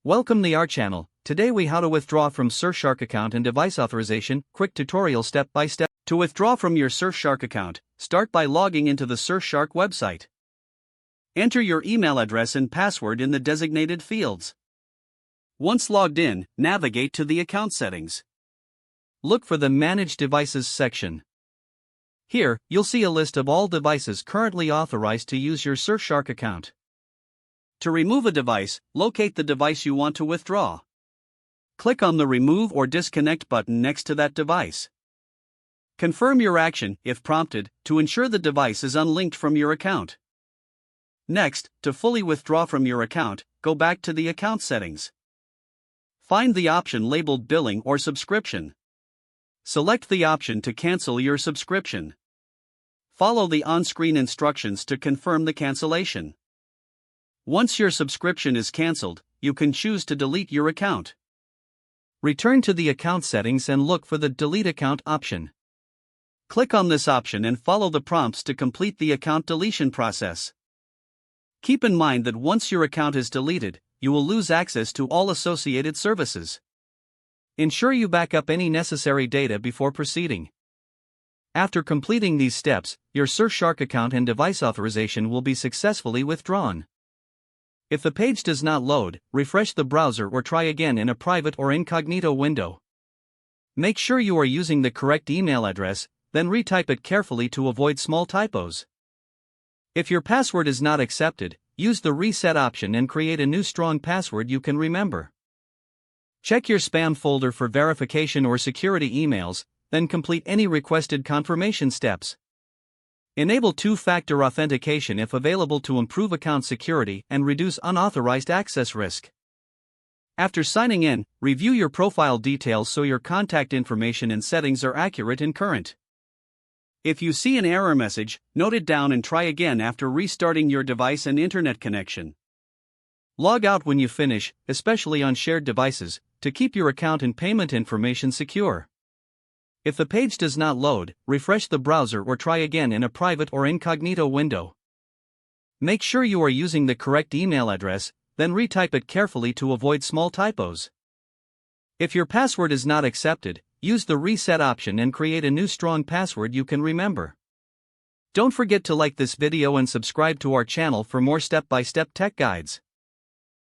Welcome to our channel. Today we how to withdraw from Surfshark account and device authorization. Quick tutorial step by step. To withdraw from your Surfshark account, start by logging into the Surfshark website. Enter your email address and password in the designated fields. Once logged in, navigate to the account settings. Look for the Manage Devices section. Here, you'll see a list of all devices currently authorized to use your Surfshark account. To remove a device, locate the device you want to withdraw. Click on the Remove or Disconnect button next to that device. Confirm your action, if prompted, to ensure the device is unlinked from your account. Next, to fully withdraw from your account, go back to the account settings. Find the option labeled Billing or Subscription. Select the option to cancel your subscription. Follow the on-screen instructions to confirm the cancellation. Once your subscription is canceled, you can choose to delete your account. Return to the account settings and look for the Delete Account option. Click on this option and follow the prompts to complete the account deletion process. Keep in mind that once your account is deleted, you will lose access to all associated services. Ensure you back up any necessary data before proceeding. After completing these steps, your Surfshark account and device authorization will be successfully withdrawn. If the page does not load, refresh the browser or try again in a private or incognito window. Make sure you are using the correct email address, then retype it carefully to avoid small typos. If your password is not accepted, use the reset option and create a new strong password you can remember. Check your spam folder for verification or security emails, then complete any requested confirmation steps. Enable two-factor authentication if available to improve account security and reduce unauthorized access risk. After signing in, review your profile details so your contact information and settings are accurate and current. If you see an error message, note it down and try again after restarting your device and internet connection. Log out when you finish, especially on shared devices, to keep your account and payment information secure. If the page does not load, refresh the browser or try again in a private or incognito window. Make sure you are using the correct email address, then retype it carefully to avoid small typos. If your password is not accepted, use the reset option and create a new strong password you can remember. Don't forget to like this video and subscribe to our channel for more step-by-step tech guides.